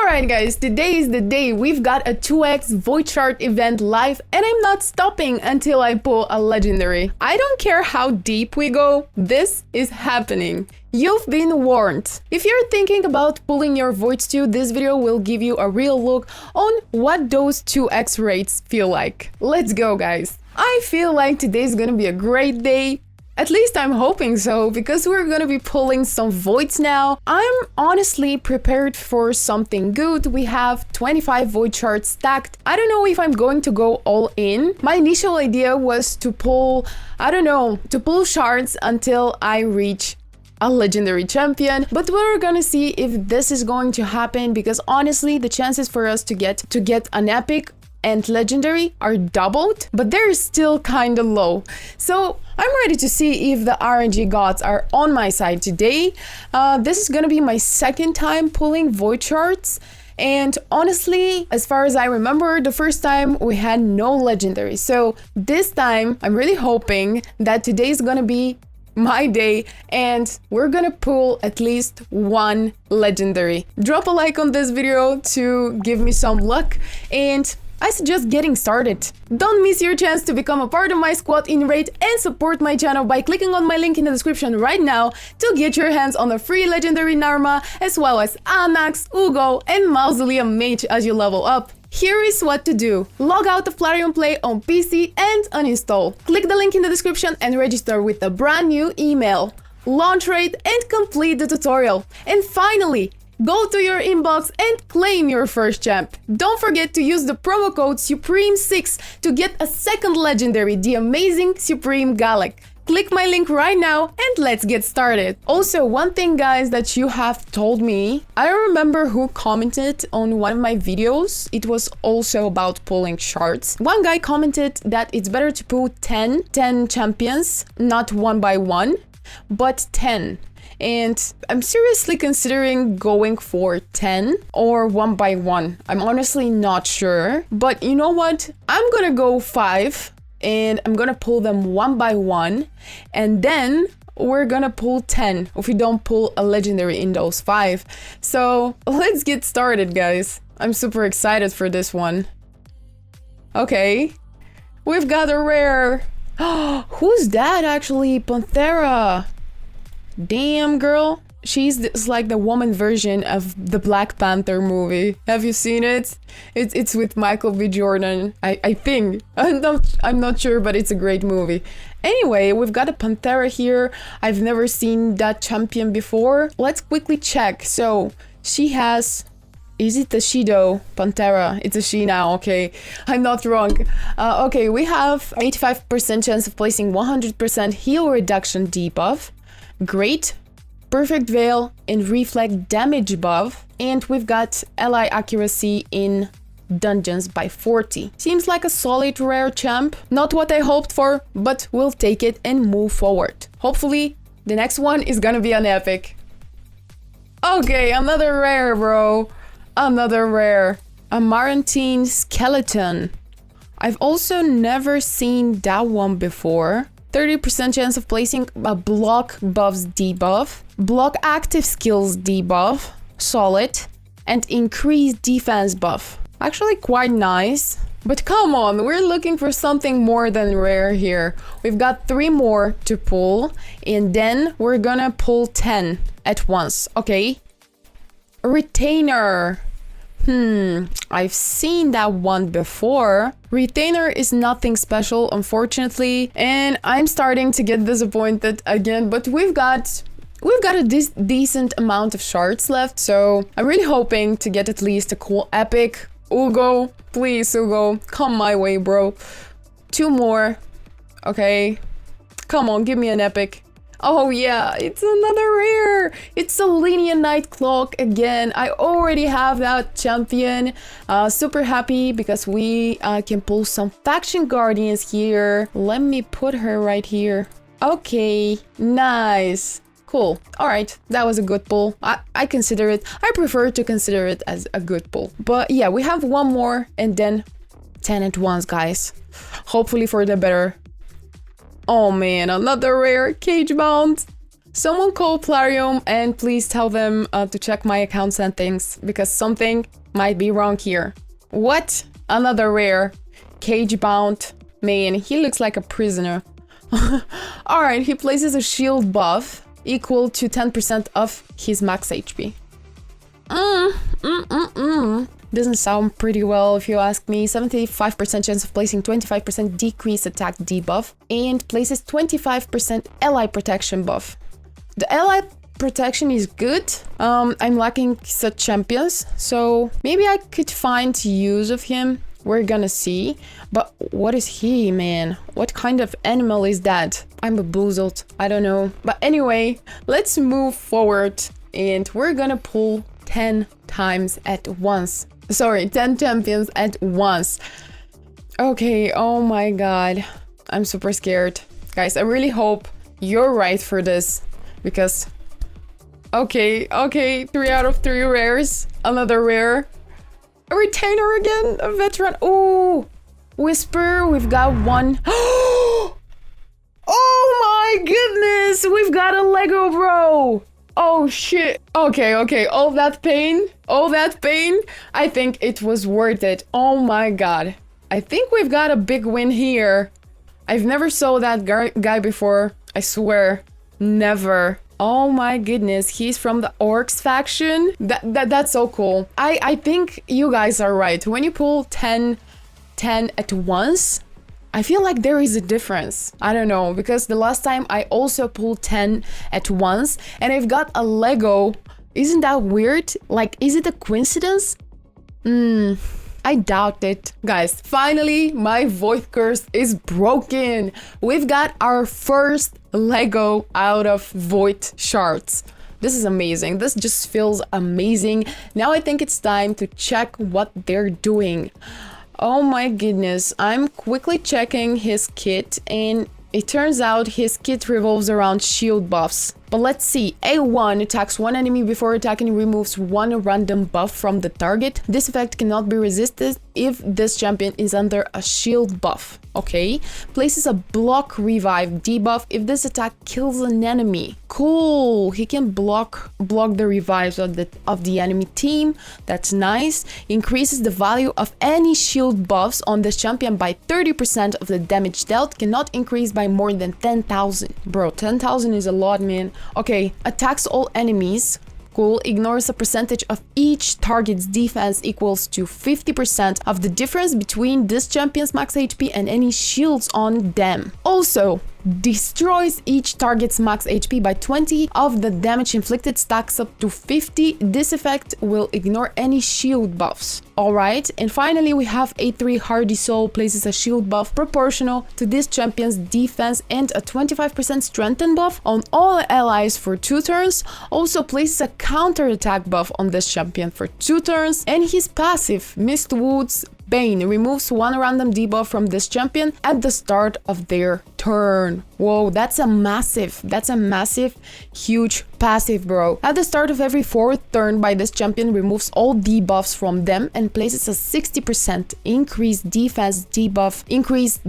Alright guys, today is the day. We've got a 2x Void Shard event live and I'm not stopping until I pull a legendary. I don't care how deep we go, this is happening. You've been warned. If you're thinking about pulling your Voids too, this video will give you a real look on what those 2x rates feel like. Let's go guys. I feel like today's gonna be a great day. At least I'm hoping so, because we're gonna be pulling some Voids now. I'm honestly prepared for something good. We have 25 Void Shards stacked. I don't know if I'm going to go all in. My initial idea was to pull, to pull shards until I reach a legendary champion, but we're gonna see if this is going to happen, because honestly the chances for us to get an epic and legendary are doubled, but they're still kind of low. So I'm ready to see if the RNG gods are on my side today. This is gonna be my second time pulling Void Shards, and honestly, as far as I remember, the first time we had no legendary. So this time I'm really hoping that today is gonna be my day and we're gonna pull at least one legendary. Drop a like on this video to give me some luck, and I suggest getting started. Don't miss your chance to become a part of my squad in Raid and support my channel by clicking on my link in the description right now to get your hands on a free legendary Narma, as well as Anax, Ugo, and Mausoleum Mage as you level up. Here is what to do. Log out of Flareon Play on PC and uninstall. Click the link in the description and register with a brand new email. Launch Raid and complete the tutorial. And finally, go to your inbox and claim your first champ. Don't forget to use the promo code SUPREME6 to get a second legendary, the amazing Supreme Galek. Click my link right now and let's get started. Also, one thing guys that you have told me, I don't remember who commented on one of my videos. It was also about pulling shards. One guy commented that it's better to pull 10 champions, not one by one, but 10. And I'm seriously considering going for 10 or one by one. I'm honestly not sure, but you know what? I'm gonna go 5 and I'm gonna pull them one by one, and then we're gonna pull 10 if we don't pull a legendary in those 5. So let's get started guys. I'm super excited for this one. Okay, we've got a rare. Who's that actually? Panthera. Damn, girl. She's like the woman version of the Black Panther movie. Have you seen it? It's with Michael B. Jordan. I think. I'm not sure, but it's a great movie. Anyway, we've got a Panthera here. I've never seen that champion before. Let's quickly check. So she has... Is it a she though? Panthera. It's a she now, okay. I'm not wrong. Okay, we have 85% chance of placing 100% heal reduction debuff. Great. Perfect Veil and Reflect damage buff. And we've got ally accuracy in dungeons by 40. Seems like a solid rare champ. Not what I hoped for, but we'll take it and move forward. Hopefully, the next one is gonna be an epic. Okay, another rare, bro. Another rare. A Marantine Skeleton. I've also never seen that one before. 30% chance of placing a block buffs debuff, block active skills debuff, solid, and increased defense buff. Actually quite nice. But come on, we're looking for something more than rare here. We've got 3 more to pull, and then we're gonna pull 10 at once, okay? Retainer. I've seen that one before. Retainer is nothing special, unfortunately, and I'm starting to get disappointed again, but we've got a decent amount of shards left, so I'm really hoping to get at least a cool epic. Ugo, please Ugo, come my way, bro. 2 more. Okay. Come on, give me an epic. Oh yeah, it's another rare! It's a Linear Night Clock again. I already have that champion. Super happy because we can pull some Faction Guardians here. Let me put her right here. Okay, nice. Cool. Alright, that was a good pull. I consider it. I prefer to consider it as a good pull. But yeah, we have 1 more and then 10 at once, guys. Hopefully for the better. Oh man, another rare cage bound. Someone call Plarium and please tell them to check my account settings because something might be wrong here. What? Another rare. Cage bound. Man, he looks like a prisoner. Alright, he places a shield buff equal to 10% of his max HP. Doesn't sound pretty well if you ask me. 75% chance of placing 25% decreased attack debuff and places 25% ally protection buff. The ally protection is good. I'm lacking such champions, so maybe I could find use of him. We're gonna see. But what is he, man? What kind of animal is that? I'm bamboozled. I don't know. But anyway, let's move forward and we're gonna pull 10 times at once. Sorry, 10 champions at once. Okay, oh my god. I'm super scared. Guys, I really hope you're right for this. Because, okay, 3 out of 3 rares, another rare, a retainer again, a veteran, ooh, Whisper, we've got one. Oh my goodness, we've got a Lego, bro. Oh shit, okay, all that pain, I think it was worth it. Oh my god, I think we've got a big win here. I've never saw that guy before, I swear. Never. Oh my goodness, he's from the Orcs faction. That's so cool. I think you guys are right. When you pull 10 at once, I feel like there is a difference. I don't know, because the last time I also pulled 10 at once and I've got a Lego. Isn't that weird? Like, is it a coincidence? I doubt it. Guys, finally, my Void Curse is broken. We've got our first Lego out of Void Shards. This is amazing. This just feels amazing. Now I think it's time to check what they're doing. Oh my goodness. I'm quickly checking his kit and it turns out his kit revolves around shield buffs. But let's see. A1 attacks one enemy before attacking, removes one random buff from the target. This effect cannot be resisted if this champion is under a shield buff. Okay. Places a block revive debuff if this attack kills an enemy. Cool. He can block the revives of the enemy team. That's nice. Increases the value of any shield buffs on this champion by 30% of the damage dealt. Cannot increase by more than 10,000. Bro, 10,000 is a lot, man. Okay, attacks all enemies. Cool. Ignores a percentage of each target's defense equals to 50% of the difference between this champion's max HP and any shields on them. Also, destroys each target's max HP by 20 of the damage inflicted stacks up to 50. This effect will ignore any shield buffs. Alright, and finally we have A3 Hardy Soul, places a shield buff proportional to this champion's defense and a 25% strengthen buff on all allies for 2 turns. Also places a counter attack buff on this champion for 2 turns, and his passive, Mistwood's Bane, removes one random debuff from this champion at the start of their turn. Whoa, that's a massive, huge passive, bro. At the start of every 4th turn by this champion, removes all debuffs from them and places a 60% increased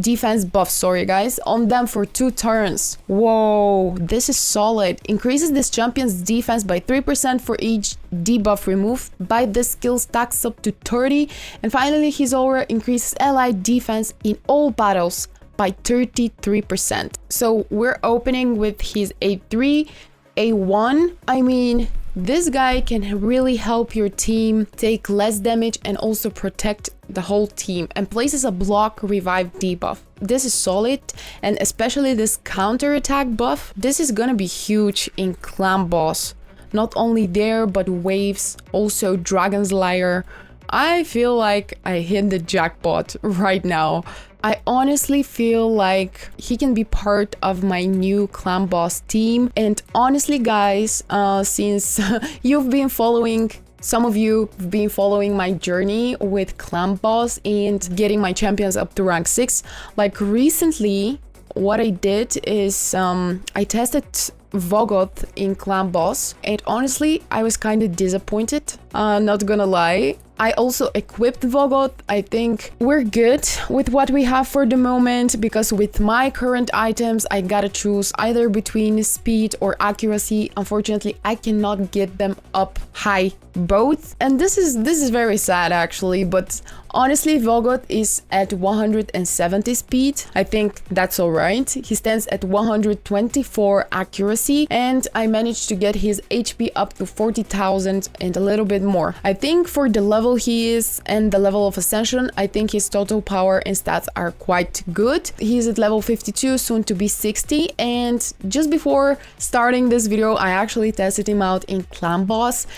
defense buff, sorry guys, on them for 2 turns. Whoa, this is solid. Increases this champion's defense by 3% for each debuff removed by this skill, stacks up to 30. And finally, his aura increases allied defense in all battles by 33%. So we're opening with his A3, A1. I mean, this guy can really help your team take less damage and also protect the whole team, and places a block revive debuff. This is solid, and especially this counter attack buff. This is gonna be huge in Clan Boss. Not only there, but waves, also Dragon's Lair. I feel like I hit the jackpot right now. I honestly feel like he can be part of my new Clan Boss team. And honestly, guys, since you've been following, some of you have been following my journey with Clan Boss and getting my champions up to rank 6, like recently, what I did is I tested Vogoth in Clan Boss, and honestly, I was kind of disappointed, not gonna lie. I also equipped Vogoth. I think we're good with what we have for the moment, because with my current items, I gotta choose either between speed or accuracy. Unfortunately, I cannot get them up high both, and this is very sad actually, but honestly, Vogoth is at 170 speed. I think that's alright. He stands at 124 accuracy, and I managed to get his HP up to 40,000 and a little bit more. I think for the level he is and the level of ascension, I think his total power and stats are quite good. He's at level 52, soon to be 60, and just before starting this video, I actually tested him out in Clan Boss.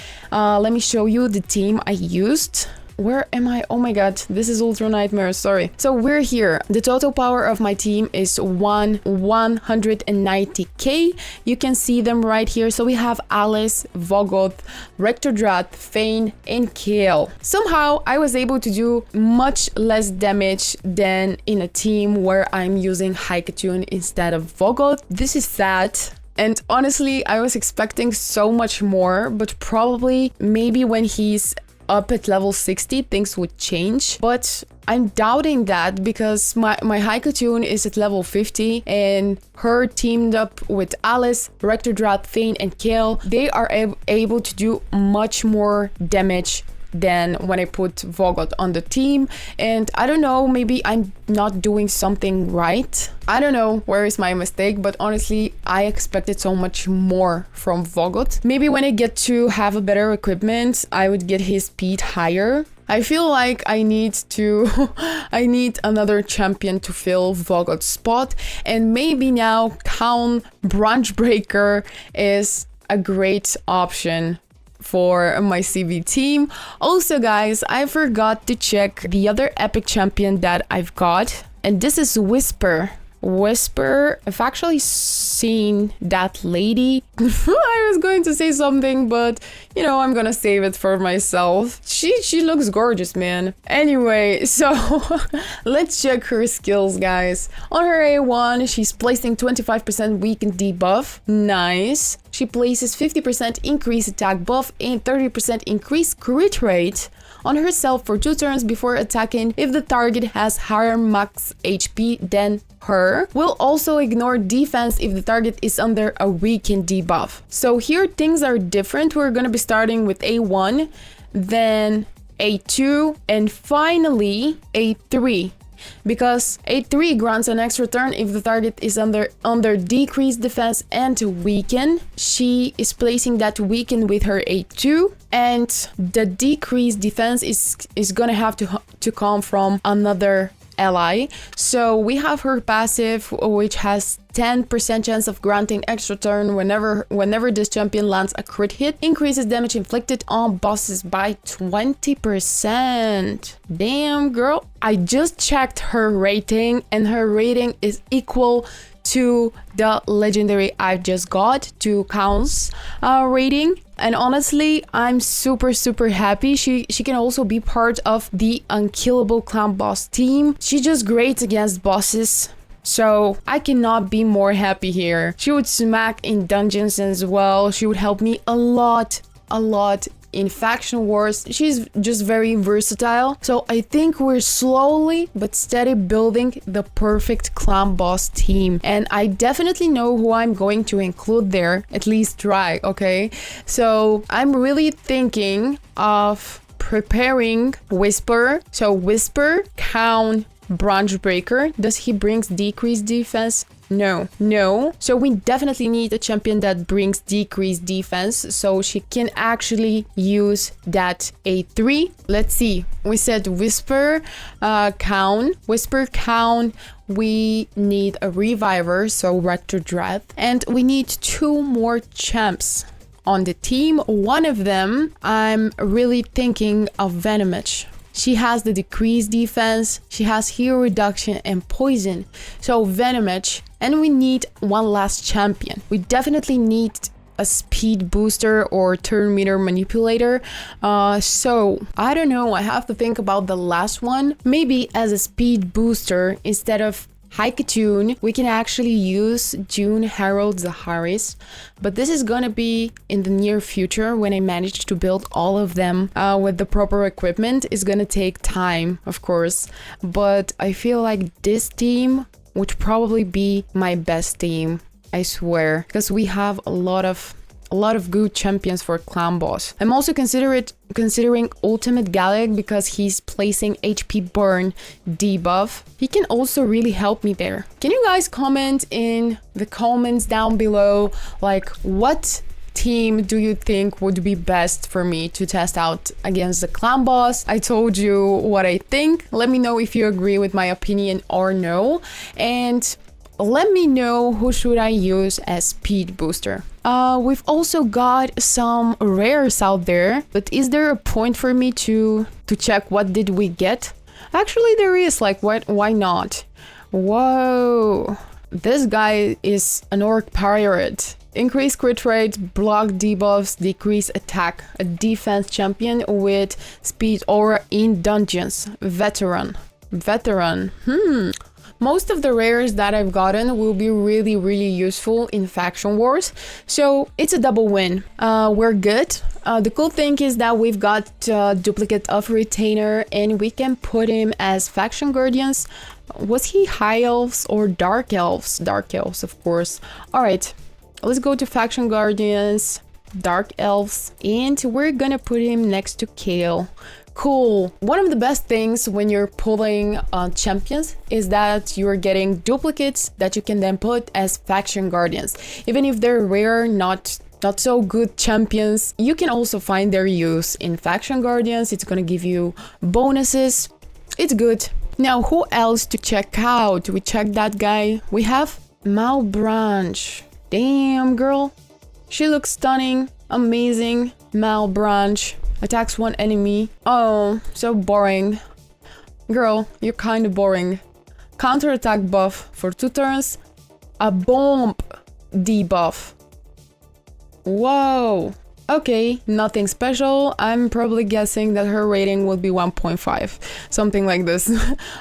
Let me show you the team I used. Where am I? Oh my god, this is Ultra Nightmare, sorry. So we're here. The total power of my team is 190k. You can see them right here. So we have Alice, Vogoth, Rectordrat, Fane, and Kale. Somehow I was able to do much less damage than in a team where I'm using Haikatune instead of Vogoth. This is sad. And honestly, I was expecting so much more, but probably maybe when he's up at level 60 things would change, but I'm doubting that because my Haikatune is at level 50 and her teamed up with Alice, Rectordrat, Fane, and Kale. They are able to do much more damage than when I put Vogoth on the team, and I don't know, maybe I'm not doing something right. I don't know where is my mistake, but honestly, I expected so much more from Vogoth. Maybe when I get to have a better equipment, I would get his speed higher. I feel like I need another champion to fill Vogoth's spot, and maybe now Count Branchbreaker is a great option for my CV team. Also guys, I forgot to check the other epic champion that I've got, and this is Whisper. I've actually seen that lady. I was going to say something, but you know, I'm gonna save it for myself. She looks gorgeous, man. Anyway, so let's check her skills, guys. On her A1, she's placing 25% weakened debuff. Nice. She places 50% increased attack buff and 30% increased crit rate on herself for 2 turns before attacking if the target has higher max HP than her. Will also ignore defense if the target is under a weakened debuff. So here things are different. We're gonna be starting with A1, then A2, and finally A3. Because A3 grants an extra turn if the target is under decreased defense and weaken. She is placing that weaken with her A2, and the decreased defense is gonna have to come from another ally. So we have her passive, which has 10% chance of granting extra turn whenever this champion lands a crit hit, increases damage inflicted on bosses by 20%. Damn, girl. I just checked her rating, and her rating is equal to the legendary I've just got, to Count's rating. And honestly, I'm super happy. She can also be part of the unkillable Clan Boss team. She's just great against bosses, so I cannot be more happy here. She would smack in dungeons as well. She would help me a lot in faction wars. She's just very versatile. So I think we're slowly but steady building the perfect Clan Boss team, and I definitely know who I'm going to include there, at least try, okay? So I'm really thinking of preparing Whisper. So Whisper, Count, Branchbreaker. Does he brings decreased defense? No. So we definitely need a champion that brings decreased defense, so she can actually use that A3. Let's see. We said Whisper, Count. Whisper, Count. We need a reviver, so Rectordrat. And we need 2 more champs on the team. One of them, I'm really thinking of Venomage. She has the decreased defense, she has heal reduction and poison. So Venomage, and we need one last champion. We definitely need a speed booster or turn meter manipulator. So I don't know, I have to think about the last one. Maybe as a speed booster instead of Haikatune, we can actually use June Herald Zaharis, but this is gonna be in the near future when I manage to build all of them with the proper equipment. It's gonna take time, of course, but I feel like this team would probably be my best team, I swear, because we have a lot of good champions for clan boss. I'm also considering Ultimate Gallic because he's placing HP burn debuff. He can also really help me there. Can you guys comment in the comments down below, like, what team do you think would be best for me to test out against the clan boss? I told you what I think. Let me know if you agree with my opinion or no. And let me know who should I use as speed booster. We've also got some rares out there, but is there a point for me to check what did we get? Actually, there is, like, why not? Whoa, this guy is an orc pirate. Increase crit rate, block debuffs, decrease attack. A defense champion with speed aura in dungeons. Veteran. Most of the rares that I've gotten will be really useful in faction wars, so it's a double win. We're good. The cool thing is that we've got duplicate of retainer and we can put him as faction guardians. Was he high elves or dark elves? Dark elves, of course. All right, let's go to faction guardians, dark elves, and we're gonna put him next to Kale. Cool. One of the best things when you're pulling champions is that you're getting duplicates that you can then put as faction guardians. Even if they're rare, not so good champions, you can also find their use in faction guardians. It's gonna give you bonuses. It's good. Now, who else to check out? We checked that guy. We have Malbranche. Damn, girl. She looks stunning. Amazing. Malbranche. Attacks one enemy. Oh, so boring. Girl, you're kind of boring. Counter-attack buff for 2 turns. A bomb debuff. Whoa. Okay, nothing special. I'm probably guessing that her rating will be 1.5. Something like this.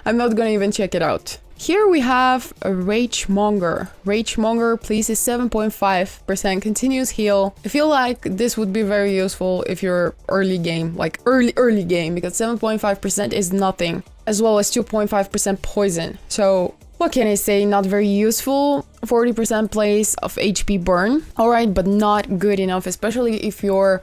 I'm not gonna even check it out. Here we have a Ragemonger. Ragemonger places 7.5% continuous heal. I feel like this would be very useful if you're early game, like early game, because 7.5% is nothing, as well as 2.5% poison. So what can I say? Not very useful. 40% place of HP burn. All right, but not good enough, especially if you're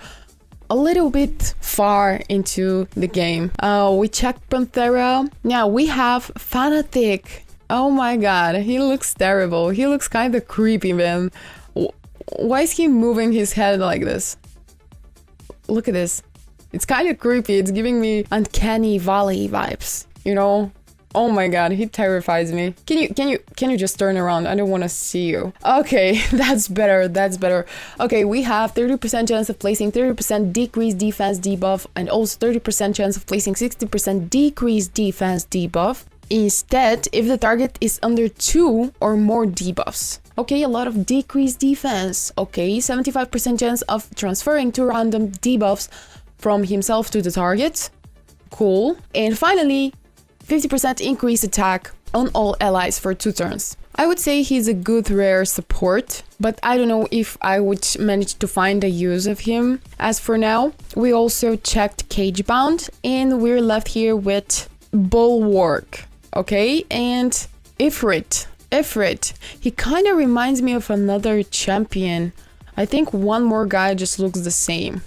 a little bit far into the game. We checked Panthera. Now we have Fanatic. Oh my god, he looks terrible. He looks kind of creepy, man. Why is he moving his head like this? Look at this. It's kind of creepy. It's giving me uncanny valley vibes, you know? Oh my god, he terrifies me. Can you just turn around? I don't want to see you. Okay, that's better. Okay, we have 30% chance of placing 30% decreased defense debuff and also 30% chance of placing 60% decreased defense debuff. Instead, if the target is under 2 or more debuffs. Okay, a lot of decreased defense. Okay, 75% chance of transferring 2 random debuffs from himself to the target. Cool. And finally, 50% increased attack on all allies for 2 turns. I would say he's a good rare support, but I don't know if I would manage to find a use of him. As for now, we also checked Cagebound and we're left here with Bulwark. Okay, and Ifrit. He kind of reminds me of another champion. I think one more guy just looks the same.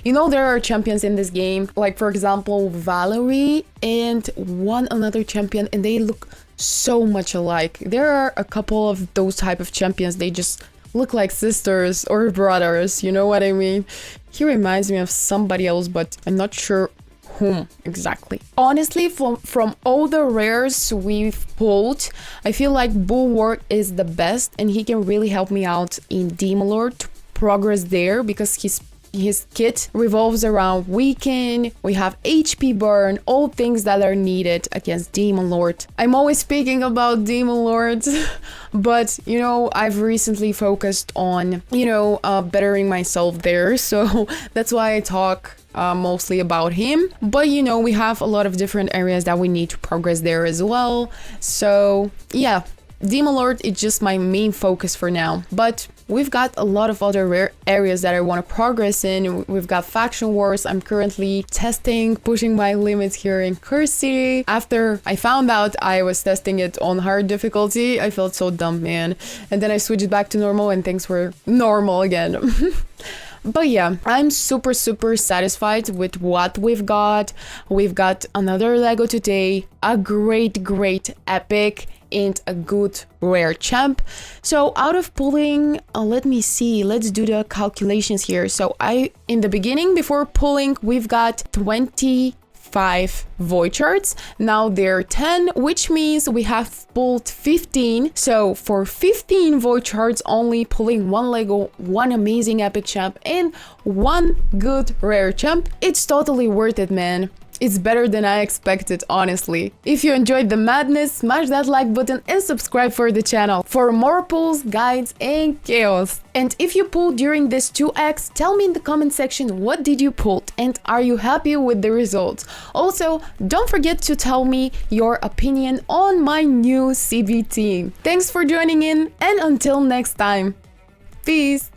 You know, there are champions in this game, like for example Valerie and one another champion, and they look so much alike. There are a couple of those type of champions, they just look like sisters or brothers, you know what I mean? He reminds me of somebody else, but I'm not sure whom exactly. Honestly, from all the rares we've pulled, I feel like Bulwark is the best, and he can really help me out in Demon Lord to progress there, because his kit revolves around weaken, we have HP burn, all things that are needed against Demon Lord. I'm always speaking about Demon Lords, but you know, I've recently focused on, you know, bettering myself there, so that's why I talk mostly about him. But you know, we have a lot of different areas that we need to progress there as well. So yeah, Demon Lord is just my main focus for now. But we've got a lot of other rare areas that I want to progress in. We've got Faction Wars. I'm currently testing, pushing my limits here in Curse City. After I found out I was testing it on hard difficulty, I felt so dumb, man. And then I switched back to normal and things were normal again. But yeah, I'm super satisfied with what we've got. We've got another Lego today, a great epic, and a good rare champ. So out of pulling, let me see, let's do the calculations here. So in the beginning, before pulling, we've got 25 void shards. Now they're 10, which means we have pulled 15. So for 15 void shards only, pulling one Lego, one amazing epic champ, and one good rare champ, it's totally worth it, man. It's better than I expected, honestly. If you enjoyed the madness, smash that like button and subscribe for the channel for more pulls, guides, and chaos. And if you pulled during this 2x, tell me in the comment section what did you pull and are you happy with the results. Also, don't forget to tell me your opinion on my new CB team. Thanks for joining in, and until next time, peace!